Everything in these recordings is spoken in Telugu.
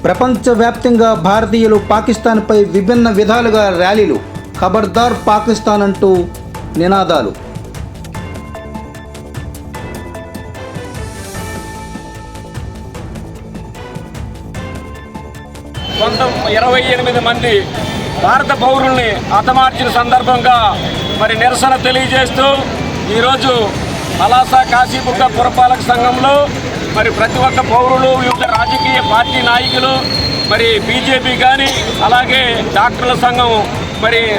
ప్రపంచవ్యాప్తంగా భారతీయులు పాకిస్తాన్పై విభిన్న విధాలుగా ర్యాలీలు, ఖబర్దార్ పాకిస్తాన్ అంటూ నినాదాలు. 28 మంది భారత పౌరుల్ని హతమార్చిన సందర్భంగా నిరసన తెలియజేస్తూ ఈరోజు పలాస కాశీబుగ్గ పురపాలక సంఘంలో ప్రతి ఒక్క పౌరులు, వివిధ రాజకీయ పార్టీ నాయకులు, బీజేపీ కానీ, అలాగే డాక్టర్ల సంఘం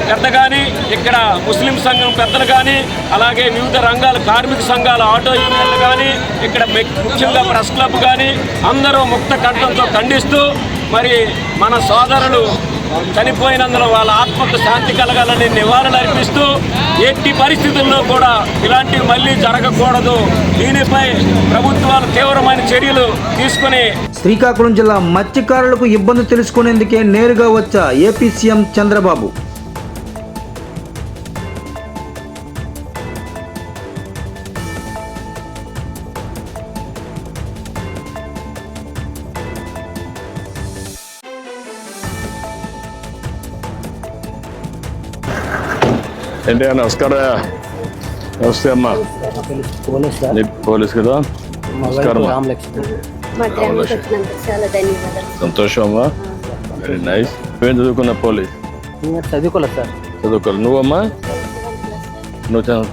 పెద్ద కానీ, ఇక్కడ ముస్లిం సంఘం పెద్దలు కానీ, అలాగే వివిధ రంగాల కార్మిక సంఘాల ఆటో యూనియన్లు కానీ, ఇక్కడ ముఖ్యంగా ప్రెస్ క్లబ్ కానీ అందరూ ముక్త కంఠంతో ఖండిస్తూ మన సోదరులు చనిపోయినందున వాళ్ళ ఆత్మకు శాంతి కలగాలని నివాళులు అర్పిస్తూ ఎట్టి పరిస్థితుల్లో కూడా ఇలాంటివి మళ్ళీ జరగకూడదు, దీనిపై ప్రభుత్వాలు తీవ్రమైన చర్యలు తీసుకుని. శ్రీకాకుళం జిల్లా మత్స్యకారులకు ఇబ్బంది తెలుసుకునేందుకే నేరుగా వచ్చా ఏపీ సీఎం చంద్రబాబు. ఏంటి నమస్కారం. నమస్తే అమ్మా. పోలీస్ కదా. నమస్కారం. సంతోషం అమ్మా. Very nice. ఏం చదువుకున్నా? పోలీస్ చదువుకోలేదు సార్. చదువుకోలేదు. నువ్వమ్మా? నువ్వు చదువు.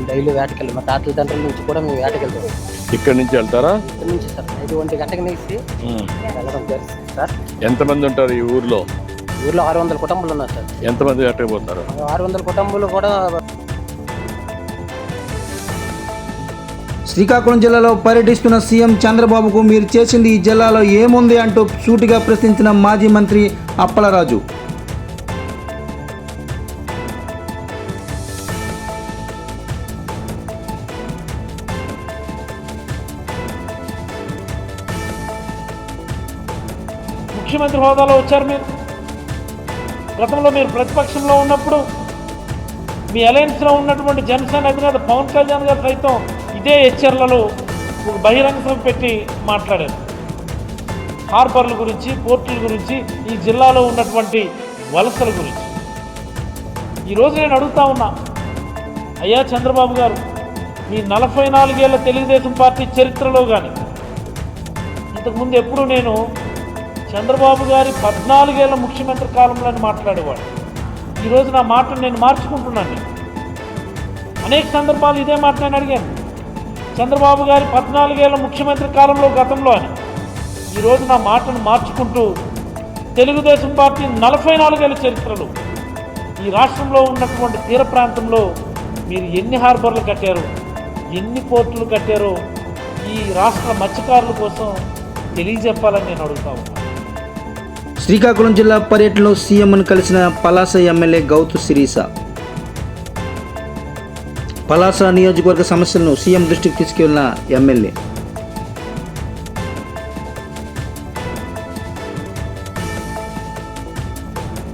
డైలీ వేటకెళ్ళి మా తాతల తండ్రుల నుంచి కూడా మేము వేటకెళ్తాం. ఇక్కడ నుంచి వెళ్తారా? ఇక్కడ నుంచి సార్ 5 గంటలకు నేసి వెళ్ళడం జరుగుతుంది సార్. ఎంతమంది ఉంటారు ఈ ఊర్లో? ఊర్లో 600 కుటుంబాలు ఉన్నారు సార్. ఎంతమంది వేటకపోతారు? 600 కుటుంబాలు కూడా. శ్రీకాకుళం జిల్లాలో పర్యటిస్తున్న సీఎం చంద్రబాబుకు మీరు చేసింది ఈ జిల్లాలో ఏముంది అంటూ సూటిగా ప్రశ్నించిన మాజీ మంత్రి అప్పలరాజు. ముఖ్యమంత్రి హోదాలో వచ్చారు మీరు. గతంలో మీరు ప్రతిపక్షంలో ఉన్నప్పుడు మీ అలయన్స్లో ఉన్నటువంటి జనసేన అధినేత పవన్ కళ్యాణ్ గారు సైతం ఇదే హెచ్చర్లలో ఒక బహిరంగ సభ పెట్టి మాట్లాడారు. హార్బర్ల గురించి, పోర్టుల గురించి, ఈ జిల్లాలో ఉన్నటువంటి వలసల గురించి. ఈరోజు నేను అడుగుతా ఉన్నా, అయ్యా చంద్రబాబు గారు, మీ 44 ఏళ్ల తెలుగుదేశం పార్టీ చరిత్రలో కానీ ఇంతకుముందు ఎప్పుడు నేను చంద్రబాబు గారి 14 ఏళ్ల ముఖ్యమంత్రి కాలంలో మాట్లాడేవాడు. ఈరోజు నా మాటను నేను మార్చుకుంటున్నాను. అనేక సందర్భాలు ఇదే మాట నేను అడిగాను. చంద్రబాబు గారి 14 ఏళ్ల ముఖ్యమంత్రి కాలంలో, గతంలో అని. ఈరోజు నా మాటను మార్చుకుంటూ తెలుగుదేశం పార్టీ 44 ఏళ్ల చరిత్రలో ఈ రాష్ట్రంలో ఉన్నటువంటి తీర ప్రాంతంలో మీరు ఎన్ని హార్బర్లు కట్టారు, ఎన్ని పోర్టులు కట్టారో ఈ రాష్ట్ర మత్స్యకారుల కోసం తెలియజెప్పాలని నేను అడుగుతా ఉన్నాను. శ్రీకాకుళం జిల్లా పర్యటనలో సీఎంను కలిసిన పలాస ఎమ్మెల్యే గౌతు శిరీష. పలాస నియోజకవర్గ సమస్యలను సీఎం దృష్టికి తీసుకెళ్లిన ఎమ్మెల్యే.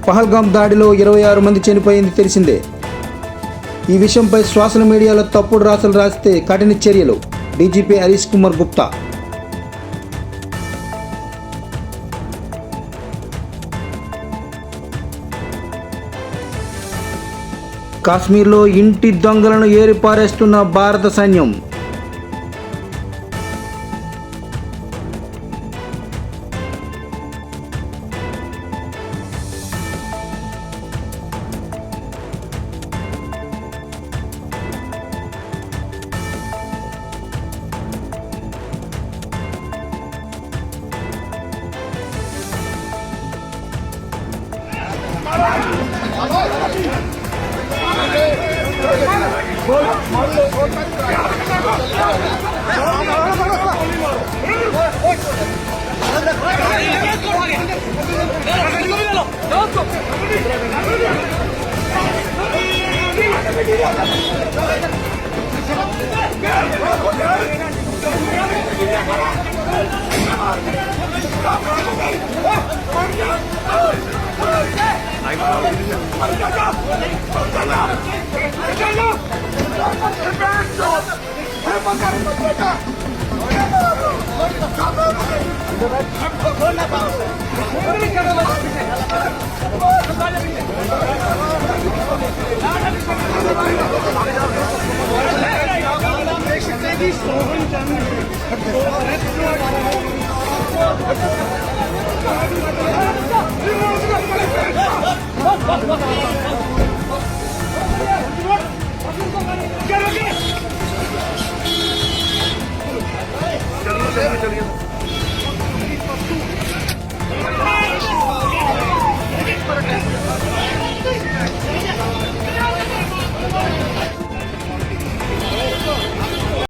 పహల్గాం దాడిలో 26 మంది చనిపోయింది తెలిసిందే. ఈ విషయంపై సోషల్ మీడియాలో తప్పుడు రాతలు రాస్తే కఠిన చర్యలు. డీజీపీ హరీష్ కుమార్ గుప్తా. కాశ్మీర్లో ఇంటి దొంగలను ఏరిపారేస్తున్న భారత సైన్యం. Let's go.